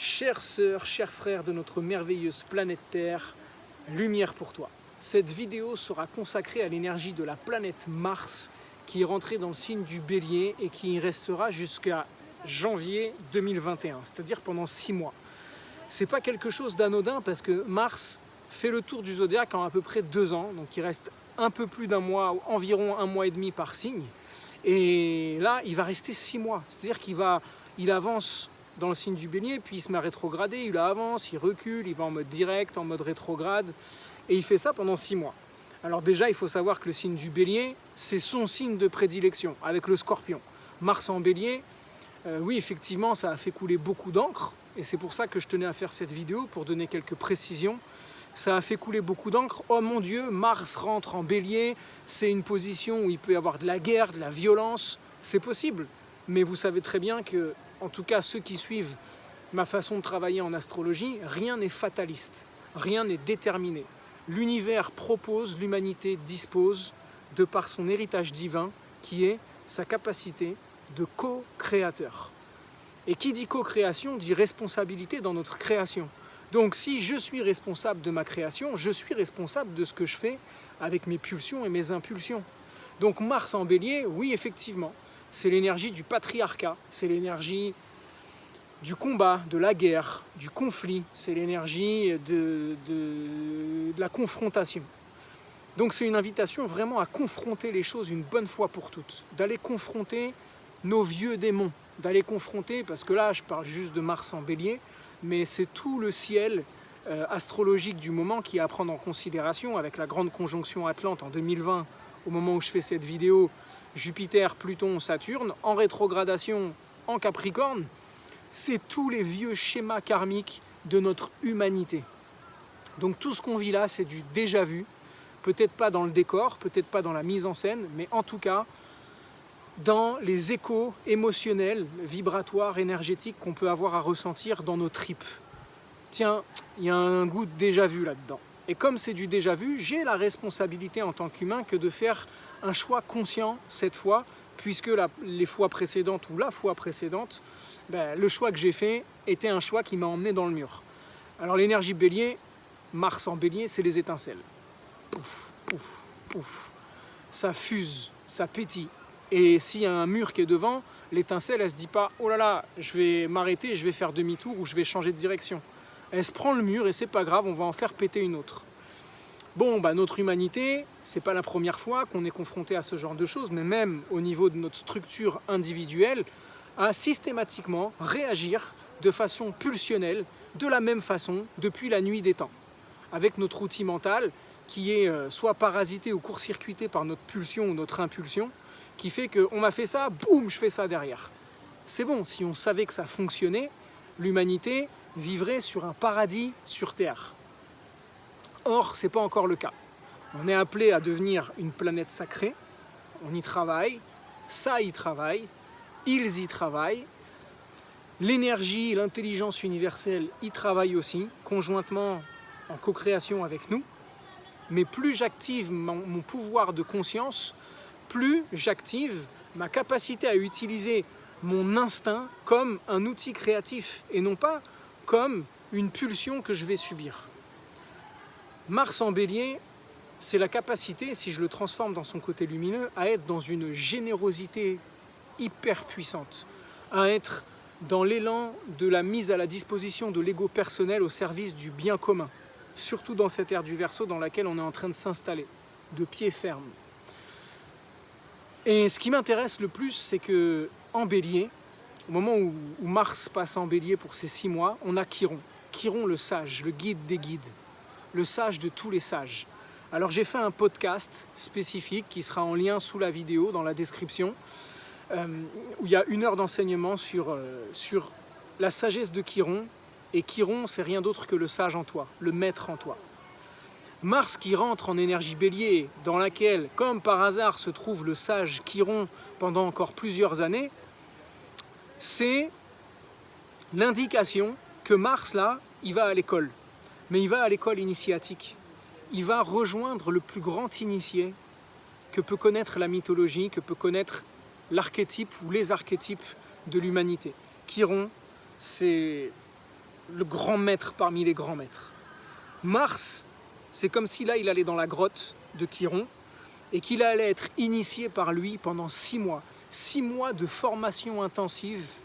Chères sœurs, chers frères de notre merveilleuse planète Terre, lumière pour toi. Cette vidéo sera consacrée à l'énergie de la planète Mars qui est rentrée dans le signe du Bélier et qui y restera jusqu'à janvier 2021, c'est-à-dire pendant 6 mois. C'est pas quelque chose d'anodin parce que Mars fait le tour du zodiaque en à peu près 2 ans, donc il reste un peu plus d'un mois, environ 1 mois et demi par signe. Et là, il va rester 6 mois, c'est-à-dire qu'il avance dans le signe du Bélier, puis il se met à rétrograder, il avance, il recule, il va en mode direct, en mode rétrograde, et il fait ça pendant 6 mois. Alors déjà, il faut savoir que le signe du Bélier, c'est son signe de prédilection, avec le Scorpion. Mars en Bélier, oui, effectivement, ça a fait couler beaucoup d'encre, et c'est pour ça que je tenais à faire cette vidéo, pour donner quelques précisions. Ça a fait couler beaucoup d'encre. Oh mon Dieu, Mars rentre en Bélier, c'est une position où il peut y avoir de la guerre, de la violence, c'est possible. Mais vous savez très bien que, en tout cas ceux qui suivent ma façon de travailler en astrologie, rien n'est fataliste, rien n'est déterminé. L'univers propose, l'humanité dispose, de par son héritage divin, qui est sa capacité de co-créateur. Et qui dit co-création dit responsabilité dans notre création. Donc si je suis responsable de ma création, je suis responsable de ce que je fais avec mes pulsions et mes impulsions. Donc Mars en Bélier, oui effectivement, c'est l'énergie du patriarcat, c'est l'énergie du combat, de la guerre, du conflit, c'est l'énergie de la confrontation. Donc c'est une invitation vraiment à confronter les choses une bonne fois pour toutes, d'aller confronter nos vieux démons, d'aller confronter, parce que là je parle juste de Mars en Bélier, mais c'est tout le ciel astrologique du moment qui est à prendre en considération avec la grande conjonction Atlante en 2020, au moment où je fais cette vidéo, Jupiter, Pluton, Saturne, en rétrogradation en Capricorne, c'est tous les vieux schémas karmiques de notre humanité. Donc tout ce qu'on vit là, c'est du déjà vu, peut-être pas dans le décor, peut-être pas dans la mise en scène, mais en tout cas dans les échos émotionnels, vibratoires, énergétiques qu'on peut avoir à ressentir dans nos tripes. Tiens, il y a un goût de déjà vu là-dedans. Et comme c'est du déjà vu, j'ai la responsabilité en tant qu'humain que de faire un choix conscient cette fois, puisque les fois précédentes ou la fois précédente, le choix que j'ai fait était un choix qui m'a emmené dans le mur. Alors l'énergie Bélier, Mars en Bélier, c'est les étincelles. Pouf, pouf, pouf. Ça fuse, ça pétille. Et s'il y a un mur qui est devant, l'étincelle, elle se dit pas « Oh là là, je vais m'arrêter, je vais faire demi-tour ou je vais changer de direction ». Elle se prend le mur et c'est pas grave, on va en faire péter une autre. Bon, notre humanité, c'est pas la première fois qu'on est confronté à ce genre de choses, mais même au niveau de notre structure individuelle, à systématiquement réagir de façon pulsionnelle, de la même façon, depuis la nuit des temps. Avec notre outil mental, qui est soit parasité ou court-circuité par notre pulsion ou notre impulsion, qui fait qu'on m'a fait ça, boum, je fais ça derrière. C'est bon, si on savait que ça fonctionnait, l'humanité vivrait sur un paradis sur Terre. Or, ce n'est pas encore le cas. On est appelé à devenir une planète sacrée, on y travaille, ça y travaille, ils y travaillent, l'énergie, l'intelligence universelle y travaillent aussi, conjointement en co-création avec nous, mais plus j'active mon pouvoir de conscience, plus j'active ma capacité à utiliser mon instinct comme un outil créatif et non pas comme une pulsion que je vais subir. Mars en Bélier, c'est la capacité, si je le transforme dans son côté lumineux, à être dans une générosité hyper puissante, à être dans l'élan de la mise à la disposition de l'ego personnel au service du bien commun, surtout dans cette ère du Verseau dans laquelle on est en train de s'installer, de pied ferme. Et ce qui m'intéresse le plus, c'est que en Bélier, au moment où Mars passe en Bélier pour ces 6 mois, on a Chiron. Chiron le sage, le guide des guides, le sage de tous les sages. Alors j'ai fait un podcast spécifique qui sera en lien sous la vidéo, dans la description, où il y a 1 heure d'enseignement sur la sagesse de Chiron. Et Chiron, c'est rien d'autre que le sage en toi, le maître en toi. Mars qui rentre en énergie Bélier, dans laquelle, comme par hasard, se trouve le sage Chiron pendant encore plusieurs années, c'est l'indication que Mars, là, il va à l'école. Mais il va à l'école initiatique. Il va rejoindre le plus grand initié que peut connaître la mythologie, que peut connaître l'archétype ou les archétypes de l'humanité. Chiron, c'est le grand maître parmi les grands maîtres. Mars, c'est comme si là il allait dans la grotte de Chiron et qu'il allait être initié par lui pendant 6 mois. 6 mois de formation intensif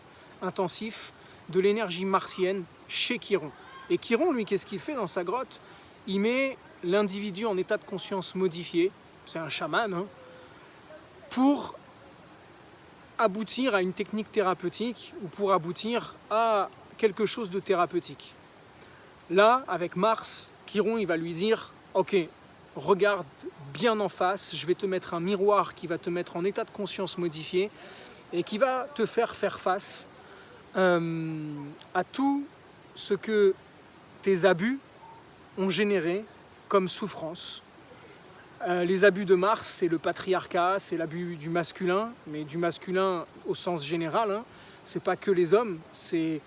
de l'énergie martienne chez Chiron. Et Chiron, lui, qu'est-ce qu'il fait dans sa grotte? Il met l'individu en état de conscience modifié, c'est un chaman, hein, pour aboutir à une technique thérapeutique ou pour aboutir à quelque chose de thérapeutique. Là, avec Mars, Chiron, il va lui dire « Ok, regarde bien en face, je vais te mettre un miroir qui va te mettre en état de conscience modifié et qui va te faire face à tout ce que tes abus ont généré comme souffrance. » Les abus de Mars, c'est le patriarcat, c'est l'abus du masculin, mais du masculin au sens général, hein. C'est pas que les hommes, c'est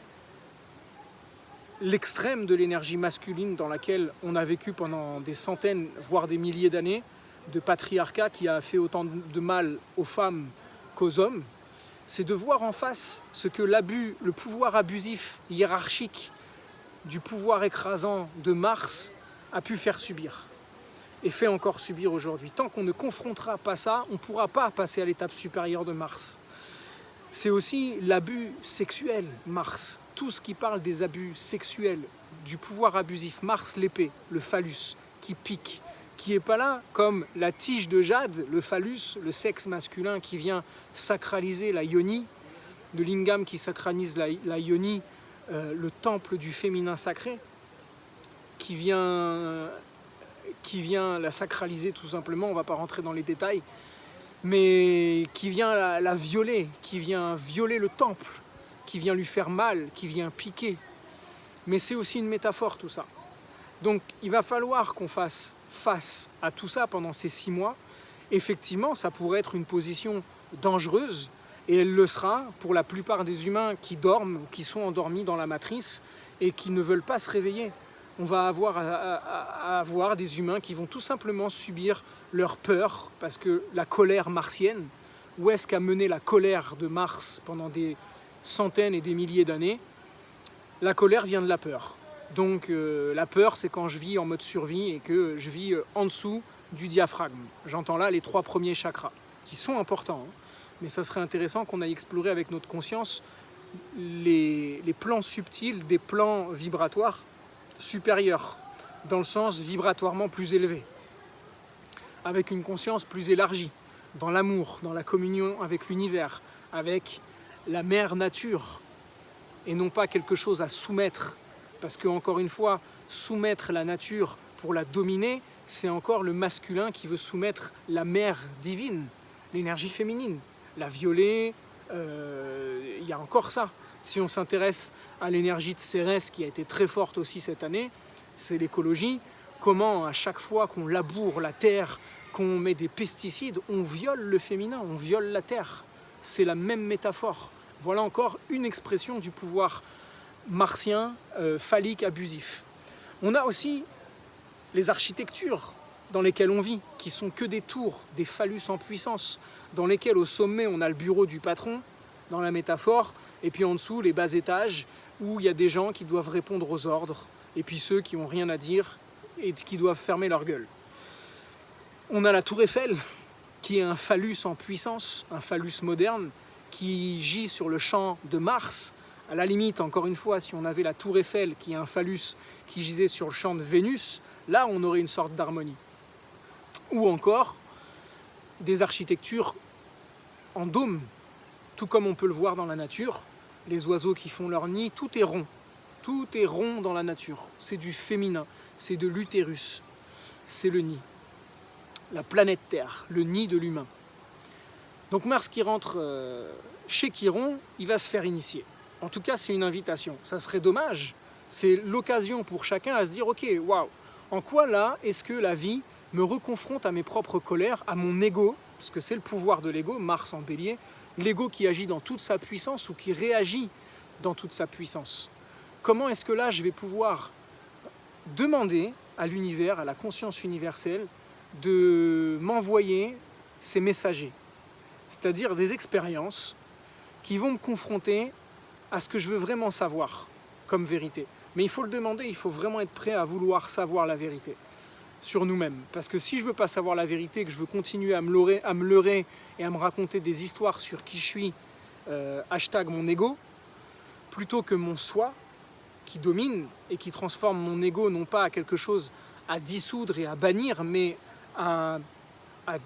l'extrême de l'énergie masculine dans laquelle on a vécu pendant des centaines, voire des milliers d'années, de patriarcat qui a fait autant de mal aux femmes qu'aux hommes. C'est de voir en face ce que l'abus, le pouvoir abusif, hiérarchique, du pouvoir écrasant de Mars a pu faire subir. Et fait encore subir aujourd'hui. Tant qu'on ne confrontera pas ça, on ne pourra pas passer à l'étape supérieure de Mars. C'est aussi l'abus sexuel, Mars. Tout ce qui parle des abus sexuels, du pouvoir abusif, Mars l'épée, le phallus, qui pique, qui n'est pas là comme la tige de jade, le phallus, le sexe masculin qui vient sacraliser la yoni, le lingam qui sacralise la yoni, le temple du féminin sacré, qui vient la sacraliser tout simplement, on ne va pas rentrer dans les détails, mais qui vient la violer, qui vient violer le temple, qui vient lui faire mal, qui vient piquer. Mais c'est aussi une métaphore tout ça. Donc il va falloir qu'on fasse face à tout ça pendant ces 6 mois. Effectivement, ça pourrait être une position dangereuse, et elle le sera pour la plupart des humains qui dorment, qui sont endormis dans la matrice et qui ne veulent pas se réveiller. On va avoir des humains qui vont tout simplement subir leur peur, parce que la colère martienne, où est-ce qu'a mené la colère de Mars pendant des centaines et des milliers d'années? La colère vient de la peur. Donc la peur, c'est quand je vis en mode survie et que je vis en dessous du diaphragme. J'entends là les 3 premiers chakras, qui sont importants, hein, mais ça serait intéressant qu'on aille explorer avec notre conscience les plans subtils des plans vibratoires supérieur, dans le sens vibratoirement plus élevé, avec une conscience plus élargie, dans l'amour, dans la communion avec l'univers, avec la mère nature, et non pas quelque chose à soumettre, parce que encore une fois, soumettre la nature pour la dominer, c'est encore le masculin qui veut soumettre la mère divine, l'énergie féminine, la violer, y a encore ça. Si on s'intéresse à l'énergie de Cérès, qui a été très forte aussi cette année, c'est l'écologie. Comment à chaque fois qu'on laboure la terre, qu'on met des pesticides, on viole le féminin, on viole la terre. C'est la même métaphore. Voilà encore une expression du pouvoir martien, phallique, abusif. On a aussi les architectures dans lesquelles on vit, qui sont que des tours, des phallus en puissance, dans lesquelles au sommet on a le bureau du patron, dans la métaphore, et puis en dessous, les bas étages, où il y a des gens qui doivent répondre aux ordres, et puis ceux qui n'ont rien à dire et qui doivent fermer leur gueule. On a la tour Eiffel, qui est un phallus en puissance, un phallus moderne, qui gît sur le champ de Mars. À la limite, encore une fois, si on avait la tour Eiffel, qui est un phallus qui gisait sur le champ de Vénus, là on aurait une sorte d'harmonie. Ou encore, des architectures en dôme, tout comme on peut le voir dans la nature, les oiseaux qui font leur nid, tout est rond dans la nature, c'est du féminin, c'est de l'utérus, c'est le nid, la planète Terre, le nid de l'humain. Donc Mars qui rentre chez Chiron, il va se faire initier. En tout cas, c'est une invitation, ça serait dommage, c'est l'occasion pour chacun à se dire, ok, waouh, en quoi là est-ce que la vie me reconfronte à mes propres colères, à mon ego, parce que c'est le pouvoir de l'ego, Mars en bélier, l'ego qui agit dans toute sa puissance ou qui réagit dans toute sa puissance. Comment est-ce que là, je vais pouvoir demander à l'univers, à la conscience universelle, de m'envoyer ces messagers, c'est-à-dire des expériences qui vont me confronter à ce que je veux vraiment savoir comme vérité. Mais il faut le demander, il faut vraiment être prêt à vouloir savoir la vérité sur nous-mêmes. Parce que si je ne veux pas savoir la vérité, que je veux continuer à me leurrer et à me raconter des histoires sur qui je suis, hashtag mon ego, plutôt que mon soi qui domine et qui transforme mon ego non pas à quelque chose à dissoudre et à bannir, mais à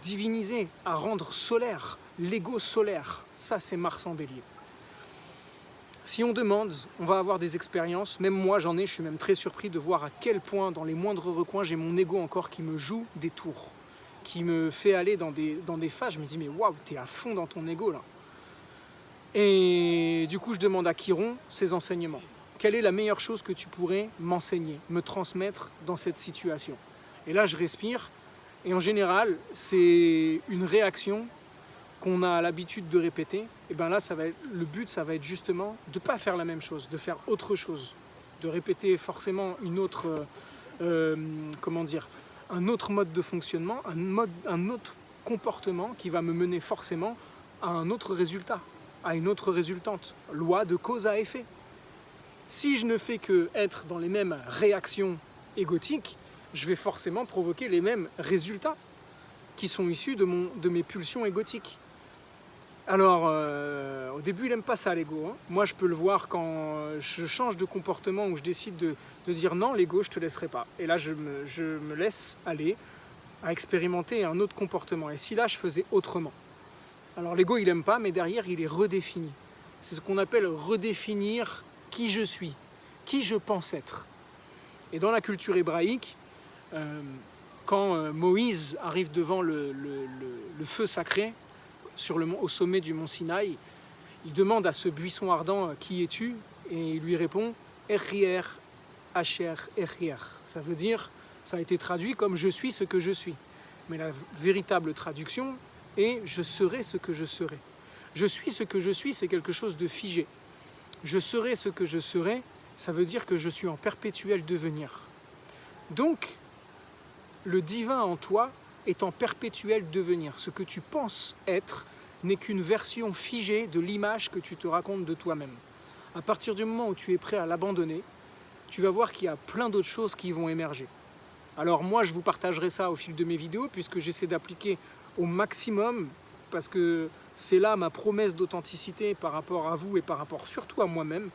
diviniser, à rendre solaire, l'ego solaire. Ça, c'est Mars en Bélier. Si on demande, on va avoir des expériences. Même moi, j'en ai. Je suis même très surpris de voir à quel point, dans les moindres recoins, j'ai mon ego encore qui me joue des tours, qui me fait aller dans des phases. Je me dis, mais waouh, t'es à fond dans ton ego là. Et du coup, je demande à Chiron ses enseignements. Quelle est la meilleure chose que tu pourrais m'enseigner, me transmettre dans cette situation? Et là, je respire. Et en général, c'est une réaction qu'on a l'habitude de répéter. Et bien là, le but, ça va être justement de ne pas faire la même chose, de faire autre chose, de répéter forcément une autre, un autre mode de fonctionnement, un autre comportement qui va me mener forcément à un autre résultat, à une autre résultante. Loi de cause à effet. Si je ne fais que être dans les mêmes réactions égotiques, je vais forcément provoquer les mêmes résultats qui sont issus de mes pulsions égotiques. Alors, au début, il n'aime pas ça, l'ego. Hein. Moi, je peux le voir quand je change de comportement ou je décide de dire non, l'ego, je ne te laisserai pas. Et là, je me laisse aller à expérimenter un autre comportement. Et si là, je faisais autrement? Alors, l'ego, il n'aime pas, mais derrière, il est redéfini. C'est ce qu'on appelle redéfinir qui je suis, qui je pense être. Et dans la culture hébraïque, quand Moïse arrive devant le feu sacré, au sommet du mont Sinaï, il demande à ce buisson ardent « Qui es-tu » et il lui répond « Echier, Asher, Echier ». Ça veut dire, ça a été traduit comme « Je suis ce que je suis ». Mais la véritable traduction est « Je serai ce que je serai ». Je suis ce que je suis, c'est quelque chose de figé. Je serai ce que je serai, ça veut dire que je suis en perpétuel devenir. Donc, le divin en toi est en perpétuel devenir. Ce que tu penses être n'est qu'une version figée de l'image que tu te racontes de toi-même. À partir du moment où tu es prêt à l'abandonner, tu vas voir qu'il y a plein d'autres choses qui vont émerger. Alors moi, je vous partagerai ça au fil de mes vidéos, puisque j'essaie d'appliquer au maximum, parce que c'est là ma promesse d'authenticité par rapport à vous et par rapport surtout à moi-même,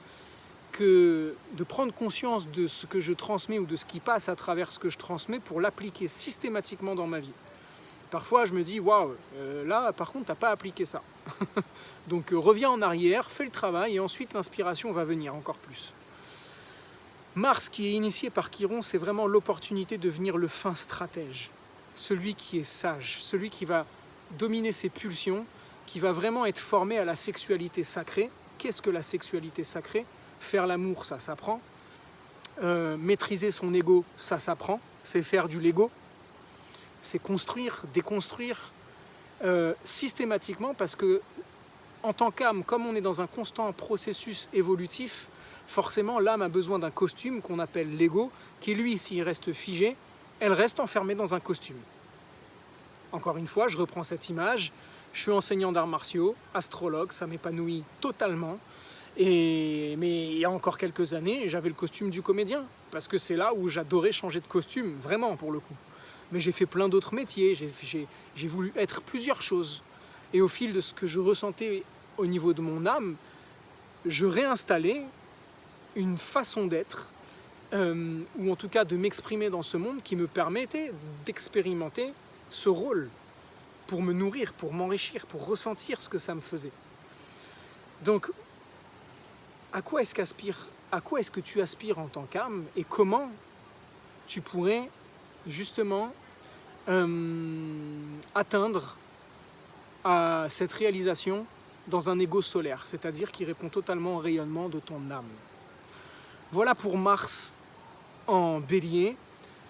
que de prendre conscience de ce que je transmets ou de ce qui passe à travers ce que je transmets pour l'appliquer systématiquement dans ma vie. Parfois, je me dis, waouh, là, par contre, tu n'as pas appliqué ça. Donc, reviens en arrière, fais le travail et ensuite, l'inspiration va venir encore plus. Mars, qui est initié par Chiron, c'est vraiment l'opportunité de devenir le fin stratège. Celui qui est sage, celui qui va dominer ses pulsions, qui va vraiment être formé à la sexualité sacrée. Qu'est-ce que la sexualité sacrée ? Faire l'amour, ça s'apprend. Maîtriser son ego, ça s'apprend. C'est faire du Lego. C'est construire, déconstruire systématiquement parce que, en tant qu'âme, comme on est dans un constant processus évolutif, forcément l'âme a besoin d'un costume qu'on appelle l'ego, qui lui, s'il reste figé, elle reste enfermée dans un costume. Encore une fois, je reprends cette image. Je suis enseignant d'arts martiaux, astrologue, ça m'épanouit totalement. Mais il y a encore quelques années, j'avais le costume du comédien, parce que c'est là où j'adorais changer de costume, vraiment pour le coup. Mais j'ai fait plein d'autres métiers, j'ai voulu être plusieurs choses. Et au fil de ce que je ressentais au niveau de mon âme, je réinstallais une façon d'être, ou en tout cas de m'exprimer dans ce monde qui me permettait d'expérimenter ce rôle pour me nourrir, pour m'enrichir, pour ressentir ce que ça me faisait. Donc, à quoi est-ce que tu aspires en tant qu'âme et comment tu pourrais justement atteindre à cette réalisation dans un ego solaire, c'est-à-dire qui répond totalement au rayonnement de ton âme. Voilà pour Mars en Bélier.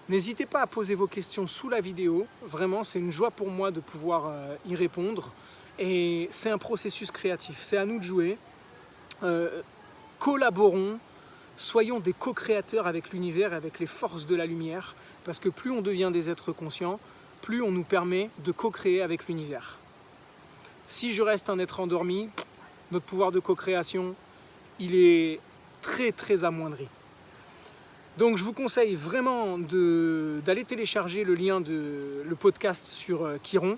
N'hésitez pas à poser vos questions sous la vidéo. Vraiment, c'est une joie pour moi de pouvoir y répondre. Et c'est un processus créatif. C'est à nous de jouer. Collaborons, soyons des co-créateurs avec l'univers et avec les forces de la lumière, parce que plus on devient des êtres conscients, plus on nous permet de co-créer avec l'univers. Si je reste un être endormi, notre pouvoir de co-création, il est très amoindrie. Donc je vous conseille vraiment d'aller télécharger le lien le podcast sur Chiron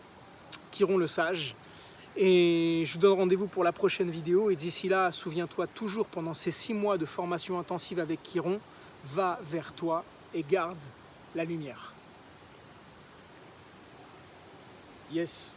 le sage. Et je vous donne rendez-vous pour la prochaine vidéo. Et d'ici là, souviens-toi toujours pendant ces 6 mois de formation intensive avec Chiron, va vers toi et garde la lumière. Yes.